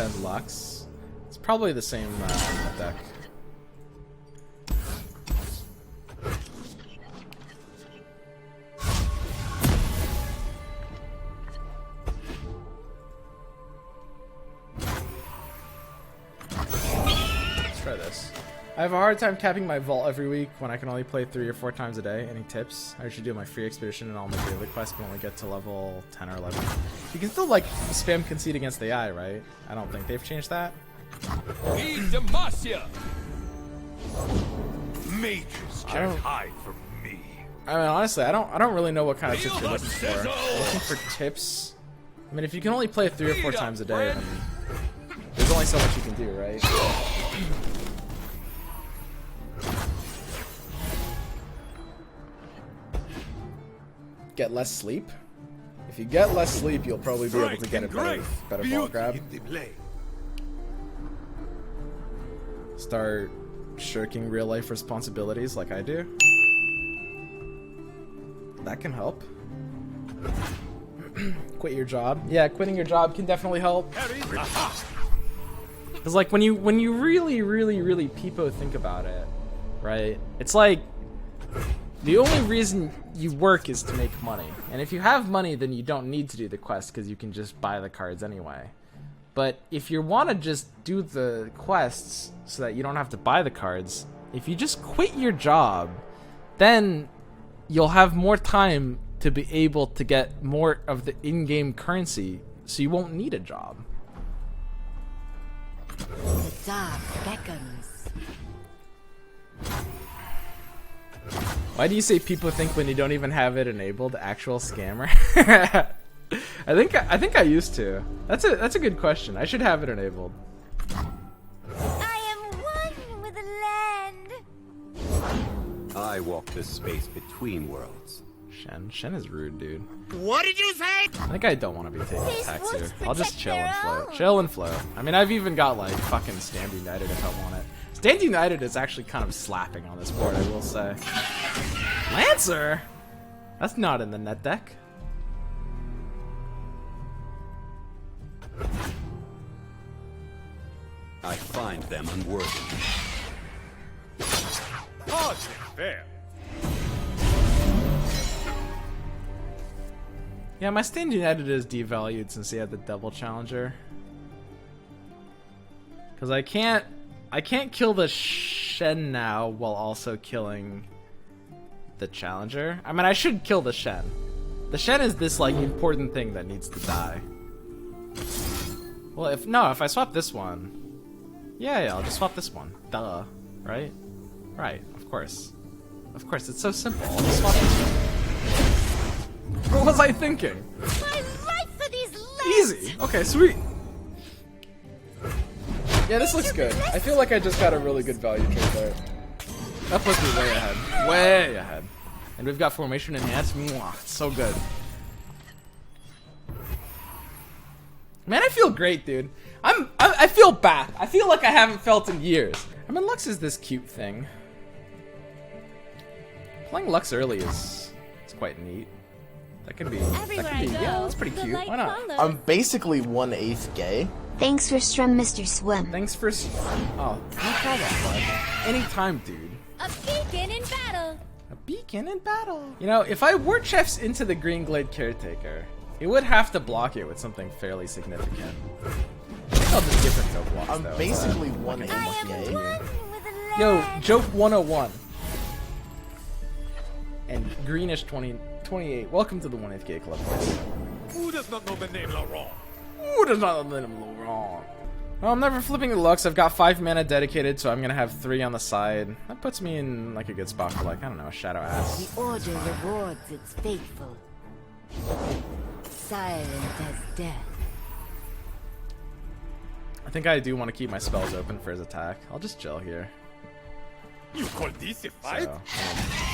Shen Lux. It's probably the same deck. Let's try this. I have a hard time capping my vault every week when I can only play 3 or 4 times a day. Any tips? I should do my free expedition and all my daily quests but only get to level 10 or 11. You can still like spam concede against the AI, right? I don't think they've changed that. Mages can't hide from me. I mean, honestly, I don't really know what kind of tips you're looking for. Looking for tips? I mean, if you can only play 3 or 4 times a day, then there's only so much you can do, right? Get less sleep? If you get less sleep, you'll probably be able to get a better vault grab. Start shirking real life responsibilities like I do. That can help. Quit your job. Yeah, quitting your job can definitely help. Cause like when you really peepo think about it, right? It's like the only reason you work is to make money. And if you have money, then you don't need to do the quest because you can just buy the cards anyway. But if you want to just do the quests so that you don't have to buy the cards, if you just quit your job, then you'll have more time to be able to get more of the in-game currency, so you won't need a job. The dark beckons. Why do you say people think when you don't even have it enabled, actual scammer? I think I used to. That's a good question. I should have it enabled. I am one with the land. I walk the space between worlds. Shen is rude, dude. What did you say? I think I don't want to be taking attacks here. I'll just chill and float. Chill and float. I mean, I've even got like fucking Stand United if I want it. Stand United is actually kind of slapping on this board, I will say. Lancer? That's not in the net deck. I find them unworthy. Hardly fair. Yeah, my Stand United is devalued since he had the double challenger. Cause I can't kill the Shen now while also killing the challenger. I mean, I should kill the Shen. The Shen is this like important thing that needs to die. Well, if I swap this one. Yeah, I'll just swap this one. Duh. Right? Right, of course. Of course, it's so simple. I'll just swap this one. What was I thinking? My life for these lands. Easy. Okay, sweet. Yeah, this looks good. I feel like I just got a really good value trade there. That puts me way ahead. Way ahead. And we've got formation enhanced. Mwah, it's so good. Man, I feel great, dude. I feel back. I feel like I haven't felt in years. I mean, Lux is this cute thing. Playing Lux early is quite neat. That could be, yeah, that's pretty cute. Why not? I'm basically 1/8 gay. Thanks for stream, Mr. Swim. Thanks for, oh, no problem, bud. Anytime, dude. A beacon in battle. A beacon in battle. You know, if I war chefs into the Green Glade Caretaker, it would have to block it with something fairly significant. I think I'll just give it no blocks, I'm though. basically 1/8 gay. Yo, joke 101. And Greenish 28. Welcome to the 1/8 Gay Club. Who does not know the name Laurent? Who does not know the name Laurent? Well, I'm never flipping the Lux. I've got 5 mana dedicated, so I'm gonna have 3 on the side. That puts me in like a good spot for like, I don't know, a Shadow Ass. The order rewards its faithful. Silent as death. I think I do want to keep my spells open for his attack. I'll just chill here. You call this a fight? So,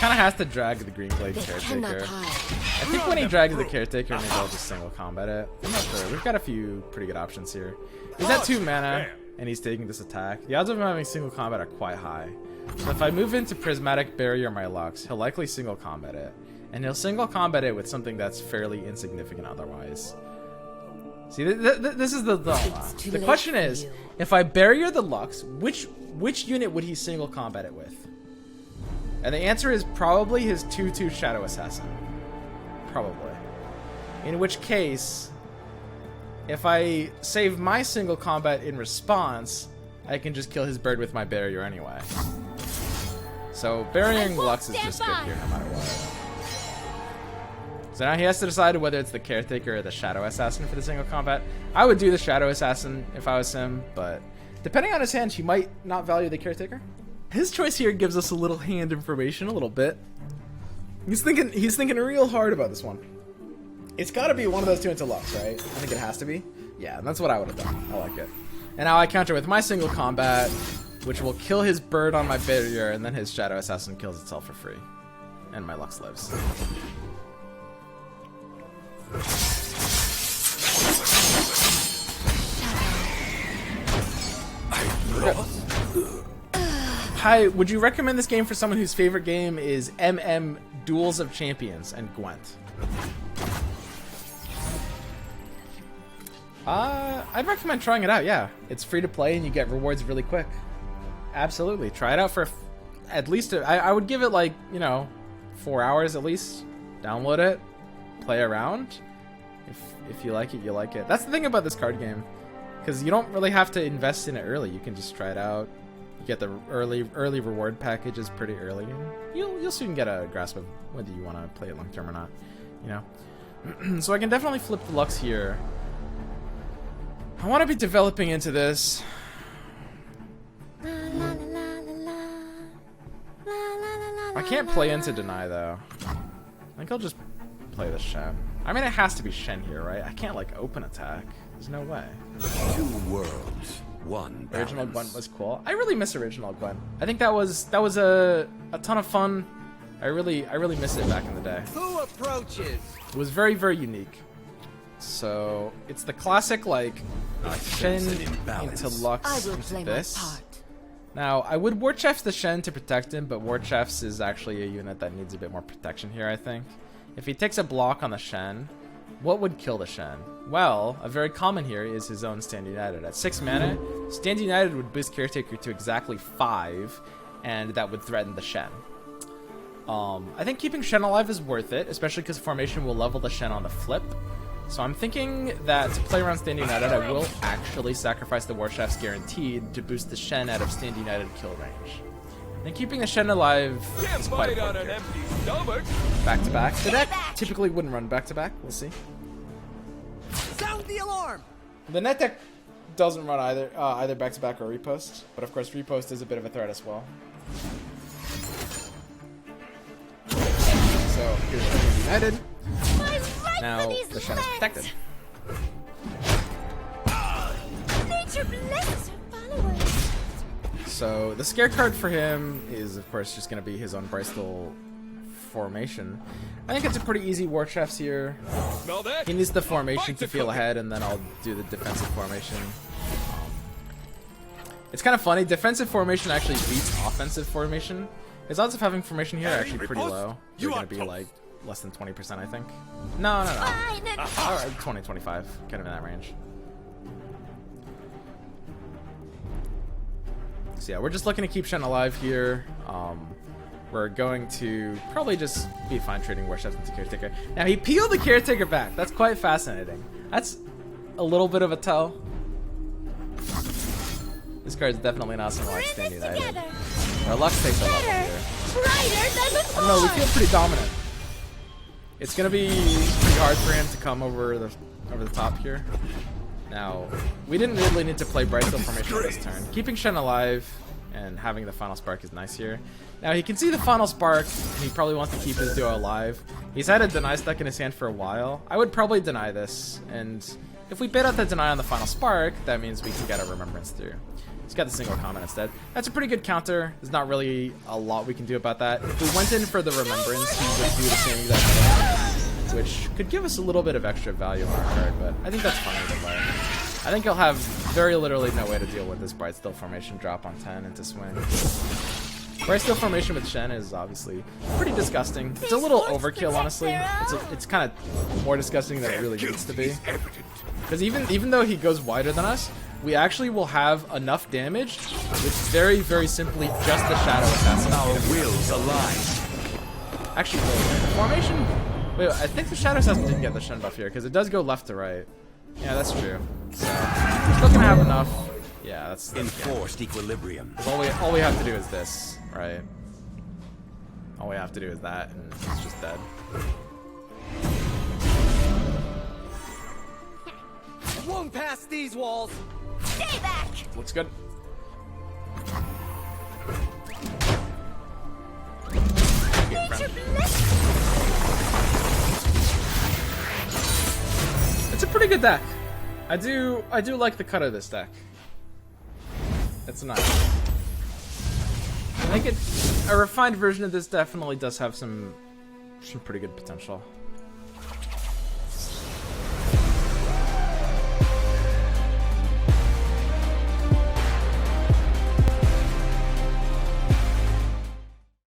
kind of has to drag the Green Glade Caretaker. I think when he drags the Caretaker, maybe I'll just single combat it. I'm not sure. We've got a few pretty good options here. He's at 2 mana, and he's taking this attack. The odds of him having single combat are quite high. So if I move into Prismatic Barrier my Lux, he'll likely single combat it. And he'll single combat it with something that's fairly insignificant otherwise. See, this is the dilemma. The question is, if I barrier the Lux, which unit would he single combat it with? And the answer is probably his 2/2 Shadow Assassin. Probably. In which case, if I save my single combat in response, I can just kill his bird with my barrier anyway. So burying Lux is just good here no matter what. So now he has to decide whether it's the Caretaker or the Shadow Assassin for the single combat. I would do the Shadow Assassin if I was him, but depending on his hand, he might not value the Caretaker. His choice here gives us a little hand information, a little bit. He's thinking real hard about this one. It's got to be one of those two into Lux, right? I think it has to be. Yeah, that's what I would have done. I like it. And now I counter with my single combat, which will kill his bird on my barrier, and then his Shadow Assassin kills itself for free. And my Lux lives. Hi, would you recommend this game for someone whose favorite game is MM Duels of Champions and Gwent? I'd recommend trying it out, yeah. It's free to play and you get rewards really quick. Absolutely. Try it out for at least, I would give it like, 4 hours at least. Download it. Play around. If you like it, you like it. That's the thing about this card game. Because you don't really have to invest in it early. You can just try it out. You get the early reward packages pretty early. And you'll soon get a grasp of whether you want to play it long term or not. So I can definitely flip the Lux here. I want to be developing into this. I can't play into Deny though. I think I'll just play the Shen. I mean, it has to be Shen here, right? I can't like open attack. There's no way. 2 worlds, 1 balance. Original Gwent was cool. I really miss original Gwent. I think that was a ton of fun. I really miss it back in the day. Who approaches? It was very, very unique. So it's the classic like Shen into Lux into this. Now I would War Chefs the Shen to protect him, but War Chefs is actually a unit that needs a bit more protection here, I think. If he takes a block on the Shen, what would kill the Shen? Well, a very common here is his own Stand United. At 6 mana, Stand United would boost Caretaker to exactly 5, and that would threaten the Shen. I think keeping Shen alive is worth it, especially because formation will level the Shen on the flip. So I'm thinking that to play around Stand United, I will actually sacrifice the War Chefs guaranteed to boost the Shen out of Stand United kill range. And keeping the Shen alive is quite important here. Back to back. The deck typically wouldn't run back to back. We'll see. Sound the alarm! The net deck doesn't run either back to back or repost, but of course repost is a bit of a threat as well. So here's Stand United. Now the Shen is protected. Nature blesses her followers. So the scare card for him is, of course, just going to be his own Bristol formation. I think it's a pretty easy War Chefs here. Smell that? He needs the formation to feel ahead, and then I'll do the defensive formation. It's kind of funny. Defensive formation actually beats offensive formation. His odds of having formation here are actually pretty low. They're going to be like less than 20%, I think. No. Alright, 20, 25, kind of in that range. So yeah, we're just looking to keep Shen alive here. We're going to probably just be fine trading War Chefs into Caretaker. Now he peeled the Caretaker back. That's quite fascinating. That's a little bit of a tell. This card's definitely not something like Stand United. Our Lux takes a level here. I don't know, we feel pretty dominant. It's gonna be pretty hard for him to come over the top here. Now, we didn't really need to play Brightsteel formation this turn. Keeping Shen alive and having the Final Spark is nice here. Now, he can see the Final Spark, and he probably wants to keep his duo alive. He's had a Deny stuck in his hand for a while. I would probably deny this, and if we bait out the Deny on the Final Spark, that means we can get a Remembrance through. He's got the single comment instead. That's a pretty good counter. There's not really a lot we can do about that. If we went in for the Remembrance, he would do the same exact thing, which could give us a little bit of extra value on our card, but I think that's fine either way. I think he'll have very literally no way to deal with this Brightsteel formation drop on 10 into swing. Brightsteel formation with Shen is obviously pretty disgusting. It's a little overkill, honestly. It's kind of more disgusting than it really needs to be. Because even though he goes wider than us, we actually will have enough damage with very, very simply just the Shadow Assassin. Our wills align. Actually, wait, formation. Wait, I think the Shadow Assassin didn't get the Shen buff here because it does go left to right. Yeah, that's true. So we're still gonna have enough. Yeah, that's Enforced equilibrium. all we have to do is this, right? All we have to do is that, and it's just dead. Won't pass these walls. Stay back! Looks good. Nature bless. It's a pretty good deck. I do like the cut of this deck. It's nice. I think a refined version of this definitely does have some pretty good potential.